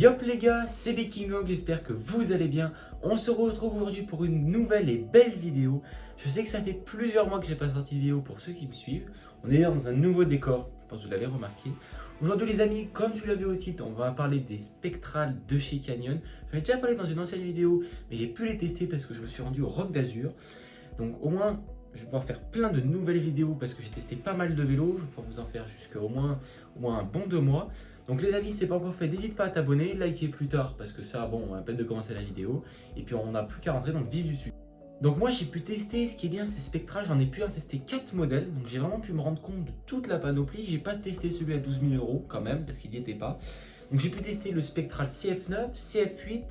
Yop les gars, c'est les King Hawk, j'espère que vous allez bien. On se retrouve aujourd'hui pour une nouvelle et belle vidéo. Je sais que ça fait plusieurs mois que j'ai pas sorti de vidéo pour ceux qui me suivent. On est dans un nouveau décor, je pense que vous l'avez remarqué. Aujourd'hui les amis, comme tu l'avais au titre, on va parler des spectrales de chez Canyon. J'en ai déjà parlé dans une ancienne vidéo, mais j'ai pu les tester parce que je me suis rendu au Roc d'Azur. Donc au moins, je vais pouvoir faire plein de nouvelles vidéos parce que j'ai testé pas mal de vélos. Je vais pouvoir vous en faire jusqu'à au moins un bon 2 mois. Donc les amis, si ce n'est pas encore fait, n'hésite pas à t'abonner, liker plus tard parce que ça, bon, on a à peine de commencer la vidéo. Et puis on n'a plus qu'à rentrer dans le vif du sujet. Donc moi j'ai pu tester, ce qui est bien c'est spectral, j'en ai pu tester 4 modèles. Donc j'ai vraiment pu me rendre compte de toute la panoplie. J'ai pas testé celui à 12 000 € quand même parce qu'il n'y était pas. Donc j'ai pu tester le spectral CF9, CF8,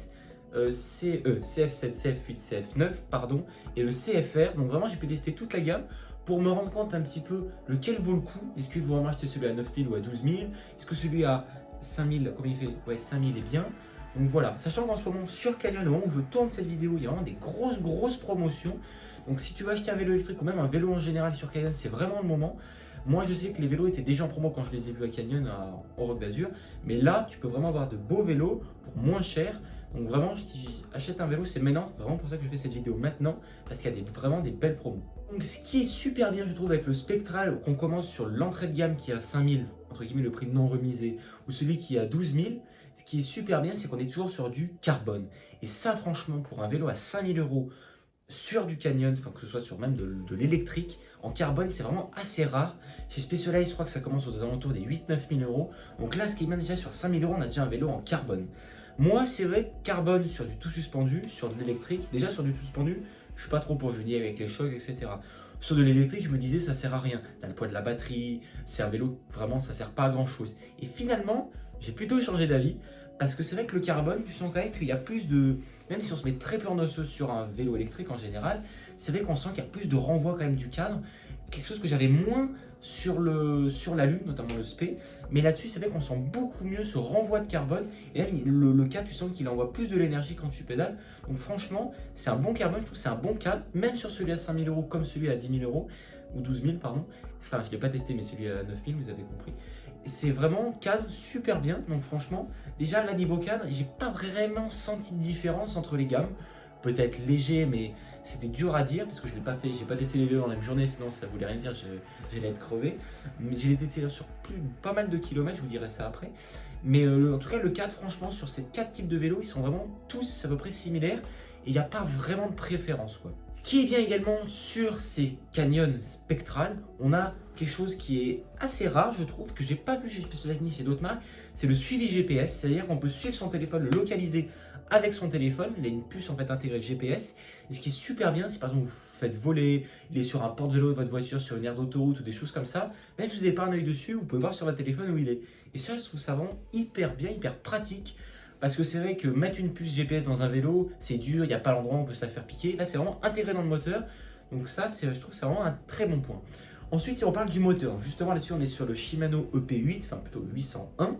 CF7, CF8, CF9, pardon, et le CFR. Donc vraiment j'ai pu tester toute la gamme pour me rendre compte un petit peu lequel vaut le coup. Est-ce que vous vraiment acheter celui à 9 000 ou à 12 000? Est-ce que celui à 5 000, combien il fait? Ouais, 5 000 est bien. Donc voilà, sachant qu'en ce moment sur Canyon, au moment où je tourne cette vidéo, il y a vraiment des grosses promotions. Donc si tu veux acheter un vélo électrique ou même un vélo en général sur Canyon, c'est vraiment le moment. Moi je sais que les vélos étaient déjà en promo quand je les ai vus à Canyon au Roc d'Azur. Mais là, tu peux vraiment avoir de beaux vélos pour moins cher. Donc vraiment, je dis, achète un vélo, c'est maintenant, vraiment pour ça que je fais cette vidéo maintenant, parce qu'il y a vraiment des belles promos. Donc ce qui est super bien, je trouve, avec le Spectral, qu'on commence sur l'entrée de gamme qui est à 5 000, entre guillemets le prix non remisé, ou celui qui est à 12 000, ce qui est super bien, c'est qu'on est toujours sur du carbone. Et ça, franchement, pour un vélo à 5 000 € sur du Canyon, enfin que ce soit sur même de l'électrique, en carbone, c'est vraiment assez rare. Chez Specialized, je crois que ça commence aux alentours des 8 000 – 9 000 €. Donc là, ce qui est bien déjà, sur 5 000 €, on a déjà un vélo en carbone. Moi, c'est vrai que carbone sur du tout suspendu, sur de l'électrique, déjà sur du tout suspendu, je suis pas trop pour, je dis avec les chocs, etc. Sur de l'électrique, je me disais, ça sert à rien. T'as le poids de la batterie, c'est un vélo, vraiment, ça sert pas à grand chose. Et finalement, j'ai plutôt changé d'avis, parce que c'est vrai que le carbone, tu sens quand même qu'il y a plus de... Même si on se met très peu en osseuse sur un vélo électrique en général, c'est vrai qu'on sent qu'il y a plus de renvoi quand même du cadre. Quelque chose que j'avais moins sur la Lune, notamment le SP. Mais là-dessus, c'est vrai qu'on sent beaucoup mieux ce renvoi de carbone. Et même le cadre, tu sens qu'il envoie plus de l'énergie quand tu pédales. Donc franchement, c'est un bon carbone, je trouve que c'est un bon cadre. Même sur celui à 5 000 € comme celui à 10 000 €, ou 12 000, pardon. Enfin, je ne l'ai pas testé, mais celui à 9 000, vous avez compris. C'est vraiment cadre super bien. Donc franchement, déjà là, niveau cadre, j'ai pas vraiment senti de différence entre les gammes. Peut-être léger, mais c'était dur à dire parce que je l'ai pas fait, j'ai pas testé les vélos dans la même journée, sinon ça voulait rien dire, j'allais être crevé. Mais j'ai testé sur pas mal de kilomètres, je vous dirai ça après. Mais en tout cas, le cadre, franchement, sur ces 4 types de vélos, ils sont vraiment tous à peu près similaires et il n'y a pas vraiment de préférence, quoi. Ce qui est bien également sur ces Canyon spectrales, on a quelque chose qui est assez rare, je trouve, que j'ai pas vu chez Specialized ni chez d'autres marques, c'est le suivi GPS, c'est-à-dire qu'on peut suivre son téléphone, le localiser avec son téléphone. Il a une puce en fait intégrée GPS. Et ce qui est super bien, si par exemple vous faites voler, il est sur un porte-vélo de votre voiture, sur une aire d'autoroute ou des choses comme ça, même si vous n'avez pas un œil dessus, vous pouvez voir sur votre téléphone où il est. Et ça, je trouve ça vraiment hyper bien, hyper pratique. Parce que c'est vrai que mettre une puce GPS dans un vélo, c'est dur, il n'y a pas l'endroit où on peut se la faire piquer. Là, c'est vraiment intégré dans le moteur. Donc ça, je trouve que c'est vraiment un très bon point. Ensuite, si on parle du moteur, justement là-dessus, on est sur le Shimano EP8, enfin plutôt 801.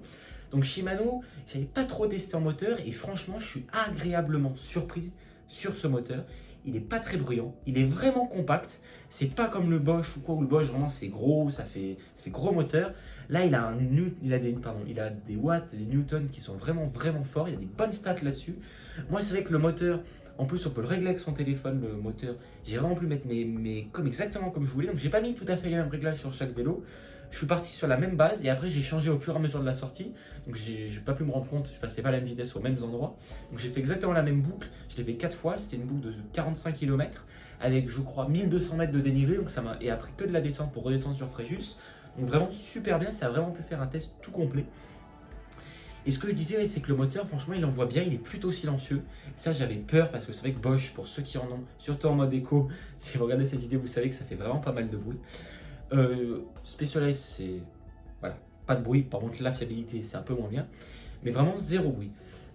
Donc Shimano, j'avais pas trop testé en moteur et franchement, je suis agréablement surpris sur ce moteur. Il n'est pas très bruyant, il est vraiment compact. C'est pas comme le Bosch ou quoi, où le Bosch vraiment c'est gros, ça fait gros moteur. Là, il a des watts, des newtons qui sont vraiment forts. Il y a des bonnes stats là-dessus. Moi, c'est vrai que le moteur, en plus, on peut le régler avec son téléphone, le moteur. J'ai vraiment pu mettre exactement comme je voulais. Donc, j'ai pas mis tout à fait les mêmes réglages sur chaque vélo. Je suis parti sur la même base et après j'ai changé au fur et à mesure de la sortie. Donc j'ai pas pu me rendre compte, je passais pas la même vitesse aux mêmes endroits. Donc j'ai fait exactement la même boucle, je l'ai fait 4 fois, c'était une boucle de 45 km avec je crois 1200 mètres de dénivelé. Donc ça m'a et après que de la descente pour redescendre sur Fréjus. Donc vraiment super bien, ça a vraiment pu faire un test tout complet. Et ce que je disais, c'est que le moteur, franchement, il envoie bien, il est plutôt silencieux. Ça, j'avais peur parce que c'est vrai que Bosch, pour ceux qui en ont, surtout en mode éco, si vous regardez cette vidéo, vous savez que ça fait vraiment pas mal de bruit. Specialized, c'est voilà, pas de bruit. Par contre, la fiabilité, c'est un peu moins bien, mais vraiment zéro bruit.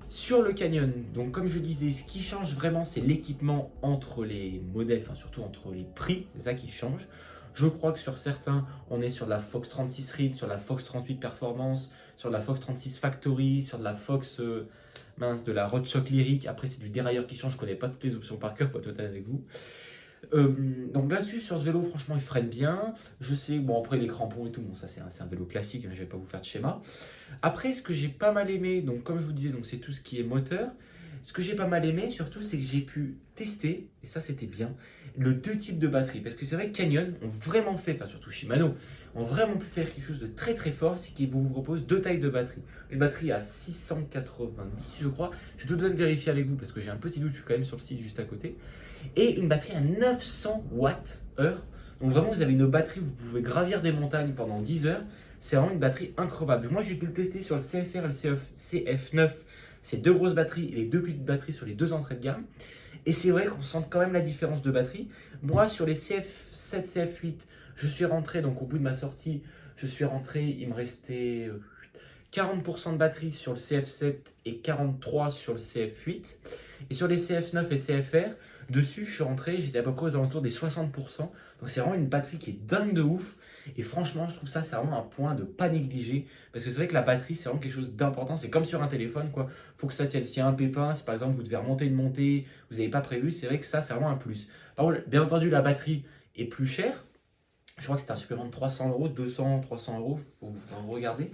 Sur le Canyon, donc comme je disais, ce qui change vraiment, c'est l'équipement entre les modèles, enfin surtout entre les prix, c'est ça qui change. Je crois que sur certains, on est sur de la Fox 36 Reed, sur la Fox 38 Performance, sur de la Fox 36 Factory, sur de la Fox de la RoadShox Lyric. Après, c'est du dérailleur qui change, je connais pas toutes les options par cœur pour être honnête avec vous. Donc là-dessus, sur ce vélo, franchement, il freine bien. Je sais, bon, après les crampons et tout, bon, ça c'est un vélo classique, hein, je vais pas vous faire de schéma. Après, ce que j'ai pas mal aimé, donc comme je vous disais, donc c'est tout ce qui est moteur. Ce que j'ai pas mal aimé, surtout, c'est que j'ai pu tester, et ça c'était bien, le deux types de batteries. Parce que c'est vrai que Canyon ont vraiment fait, enfin surtout Shimano, ont vraiment pu faire quelque chose de très très fort, c'est qu'ils vous proposent deux tailles de batterie. Une batterie à 690, je crois. Je dois même vérifier avec vous parce que j'ai un petit doute, je suis quand même sur le site juste à côté. Et une batterie à 900 watts-heure. Donc vraiment, vous avez une batterie, vous pouvez gravir des montagnes pendant 10 heures. C'est vraiment une batterie incroyable. Moi, j'ai pu le tester sur le CFR et le CF9. C'est deux grosses batteries et les deux petites batteries sur les deux entrées de gamme. Et c'est vrai qu'on sent quand même la différence de batterie. Moi, sur les CF7, CF8, je suis rentré, donc au bout de ma sortie, je suis rentré, il me restait 40% de batterie sur le CF7 et 43% sur le CF8. Et sur les CF9 et CFR, dessus, je suis rentré, j'étais à peu près aux alentours des 60%. Donc c'est vraiment une batterie qui est dingue de ouf. Et franchement, je trouve ça, c'est vraiment un point de pas négliger. Parce que c'est vrai que la batterie, c'est vraiment quelque chose d'important. C'est comme sur un téléphone, quoi. Faut que ça tienne. S'il y a un pépin, si par exemple vous devez remonter une montée, vous n'avez pas prévu, c'est vrai que ça, c'est vraiment un plus. Par contre, bien entendu, la batterie est plus chère. Je crois que c'est un supplément de 300 euros, 200, 300 euros, faut regarder.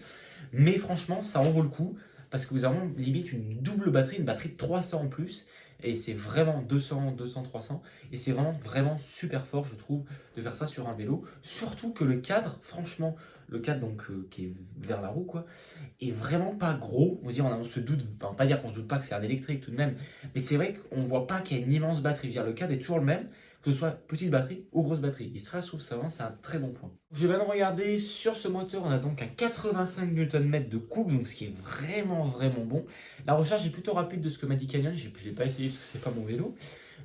Mais franchement, ça en vaut le coup parce que vous avez limite une double batterie, une batterie de 300 en plus. Et c'est vraiment 200, 200, 300. Et c'est vraiment, vraiment super fort, je trouve, de faire ça sur un vélo. Surtout que le cadre, franchement, le cadre donc, qui est vers la roue, quoi, est vraiment pas gros. On se doute, enfin, pas dire qu'on se doute pas que c'est un électrique tout de même. Mais c'est vrai qu'on voit pas qu'il y a une immense batterie. Je veux dire, le cadre est toujours le même, que ce soit petite batterie ou grosse batterie. Et ça, je trouve ça vraiment, c'est un très bon point. Je viens de regarder sur ce moteur, on a donc un 85 Nm de couple, donc ce qui est vraiment, vraiment bon. La recharge est plutôt rapide de ce que m'a dit Canyon, je l'ai pas essayé parce que c'est pas mon vélo.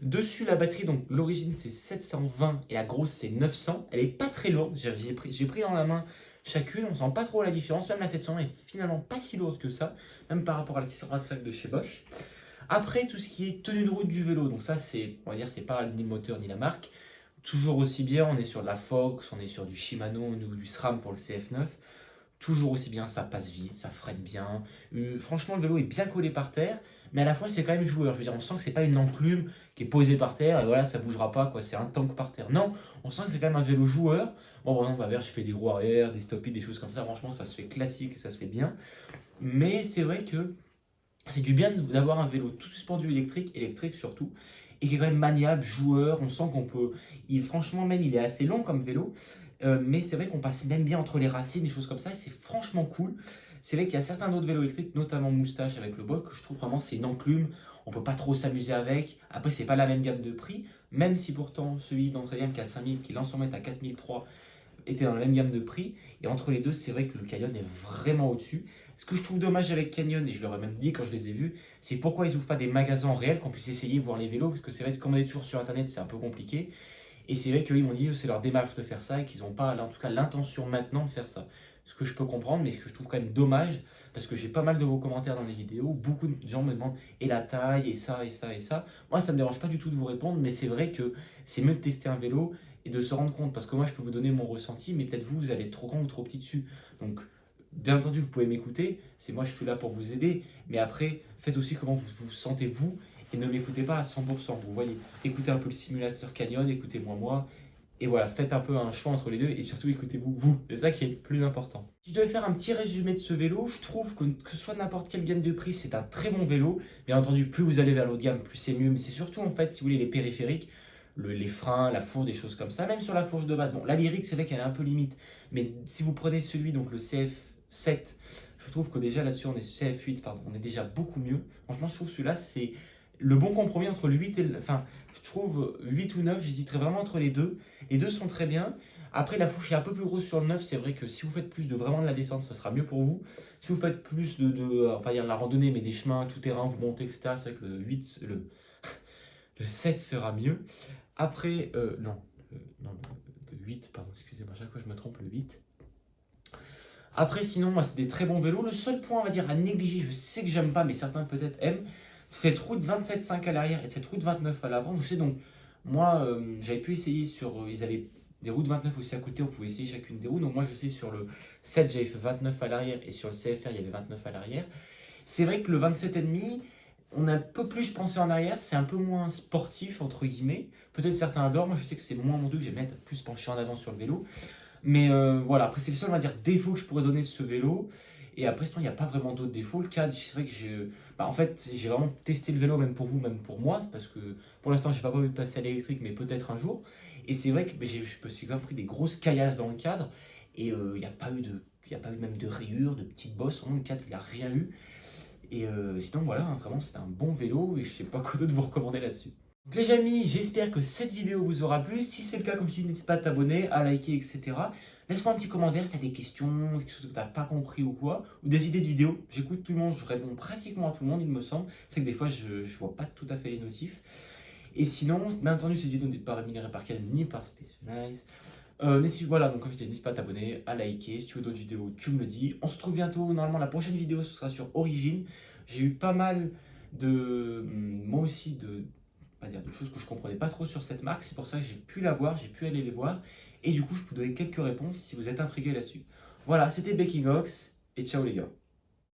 Dessus, la batterie, donc l'origine c'est 720 et la grosse c'est 900. Elle est pas très lourde, j'ai pris dans la main chacune, on sent pas trop la différence. Même la 700 est finalement pas si lourde que ça, même par rapport à la 625 de chez Bosch. Après, tout ce qui est tenue de route du vélo, donc ça, c'est, on va dire, c'est pas ni le moteur ni la marque. Toujours aussi bien, on est sur de la Fox, on est sur du Shimano ou du SRAM pour le CF9. Toujours aussi bien, ça passe vite, ça freine bien. Franchement, le vélo est bien collé par terre, mais à la fois, c'est quand même joueur. Je veux dire, on sent que c'est pas une enclume qui est posée par terre et voilà, ça bougera pas, quoi. C'est un tank par terre. Non, on sent que c'est quand même un vélo joueur. Bon, par exemple, je fais des roues arrière, des stop des choses comme ça. Franchement, ça se fait classique et ça se fait bien. Mais c'est vrai que c'est du bien d'avoir un vélo tout suspendu électrique surtout, et qui est quand même maniable, joueur. On sent qu'on peut. Franchement, même, il est assez long comme vélo, mais c'est vrai qu'on passe même bien entre les racines, des choses comme ça, et c'est franchement cool. C'est vrai qu'il y a certains autres vélos électriques, notamment Moustache avec le Bock, que je trouve vraiment c'est une enclume. On peut pas trop s'amuser avec. Après, c'est pas la même gamme de prix, même si pourtant celui d'entrée de gamme qui a 5000, qui lance son mètre à 4003, étaient dans la même gamme de prix. Et entre les deux, c'est vrai que le Canyon est vraiment au-dessus. Ce que je trouve dommage avec Canyon, et je leur ai même dit quand je les ai vus, c'est pourquoi ils n'ouvrent pas des magasins réels qu'on puisse essayer de voir les vélos. Parce que c'est vrai que comme on est toujours sur Internet, c'est un peu compliqué. Et c'est vrai qu'ils m'ont dit que c'est leur démarche de faire ça et qu'ils n'ont pas, en tout cas, l'intention maintenant de faire ça. Ce que je peux comprendre, mais ce que je trouve quand même dommage, parce que j'ai pas mal de vos commentaires dans les vidéos, beaucoup de gens me demandent et la taille, et ça, et ça, et ça. Moi, ça me dérange pas du tout de vous répondre, mais c'est vrai que c'est mieux de tester un vélo et de se rendre compte, parce que moi, je peux vous donner mon ressenti, mais peut-être vous, vous allez être trop grand ou trop petit dessus. Donc, bien entendu, vous pouvez m'écouter, c'est moi, je suis là pour vous aider, mais après, faites aussi comment vous vous sentez vous, et ne m'écoutez pas à 100%. Vous voyez, écoutez un peu le simulateur Canyon, écoutez-moi moi, et voilà, faites un peu un choix entre les deux et surtout écoutez-vous, vous. C'est ça qui est le plus important. Si je devais faire un petit résumé de ce vélo, je trouve que ce soit n'importe quelle gamme de prix, c'est un très bon vélo. Bien entendu, plus vous allez vers l'haut de gamme, plus c'est mieux. Mais c'est surtout, en fait, si vous voulez, les périphériques, les freins, la fourche, des choses comme ça. Même sur la fourche de base. Bon, la lyrique, c'est vrai qu'elle est un peu limite. Mais si vous prenez celui, donc le CF7, je trouve que déjà là-dessus, on est CF8, pardon, on est déjà beaucoup mieux. Franchement, je trouve celui-là, c'est le bon compromis entre le 8 et le... Enfin, je trouve 8 ou 9, j'hésiterais vraiment entre les deux. Les deux sont très bien. Après, la fourche est un peu plus grosse sur le 9. C'est vrai que si vous faites plus de vraiment de la descente, ça sera mieux pour vous. Si vous faites plus enfin, il y a la randonnée, mais des chemins tout terrain, vous montez, etc., c'est vrai que le 7 sera mieux. Après, non, le 8, pardon, excusez-moi, à chaque fois je me trompe, le 8. Après, sinon, moi, c'est des très bons vélos. Le seul point, on va dire, à négliger, je sais que j'aime pas, mais certains peut-être aiment, c'est cette route 27.5 à l'arrière et cette route 29 à l'avant. Je sais donc, moi, j'avais pu essayer sur. Ils avaient des routes 29 aussi à côté, on pouvait essayer chacune des roues. Donc, moi, je sais sur le 7, j'avais fait 29 à l'arrière et sur le CFR, il y avait 29 à l'arrière. C'est vrai que le 27,5, on a un peu plus pensé en arrière, c'est un peu moins sportif entre guillemets. Peut-être certains adorent, moi je sais que c'est moins mon truc, j'aime bien être plus penché en avant sur le vélo. Mais voilà, après c'est le seul on va dire défaut que je pourrais donner de ce vélo. Et après sinon il n'y a pas vraiment d'autres défauts. Le cadre, c'est vrai que en fait j'ai vraiment testé le vélo même pour vous, même pour moi, parce que pour l'instant j'ai pas envie de passer à l'électrique, mais peut-être un jour. Et c'est vrai que je me suis quand même pris des grosses caillasses dans le cadre. Et il n'y a pas eu de. Il n'y a pas eu même de rayures, de petites bosses, vraiment le cadre il n'a rien eu. Et sinon, voilà, hein, vraiment, c'était un bon vélo et je sais pas quoi d'autre vous recommander là-dessus. Donc, les amis, j'espère que cette vidéo vous aura plu. Si c'est le cas, comme je dis, n'hésite pas à t'abonner, à liker, etc. Laisse-moi un petit commentaire si tu as des questions, quelque chose que tu n'as pas compris ou quoi, ou des idées de vidéos. J'écoute tout le monde, je réponds pratiquement à tout le monde, il me semble. C'est que des fois, je vois pas tout à fait les notifs. Et sinon, bien entendu, cette vidéo n'est pas rémunérée par Canon ni par Specialized. Voilà, donc comme je disais, n'hésite pas à t'abonner, à liker. Si tu veux d'autres vidéos, tu me le dis. On se retrouve bientôt. Normalement, la prochaine vidéo, ce sera sur Origin. J'ai eu pas mal de. Moi aussi, on va dire, de choses que je comprenais pas trop sur cette marque. C'est pour ça que j'ai pu la voir, j'ai pu aller les voir. Et du coup, je peux donner quelques réponses si vous êtes intrigué là-dessus. Voilà, c'était Baking Ox. Et ciao les gars.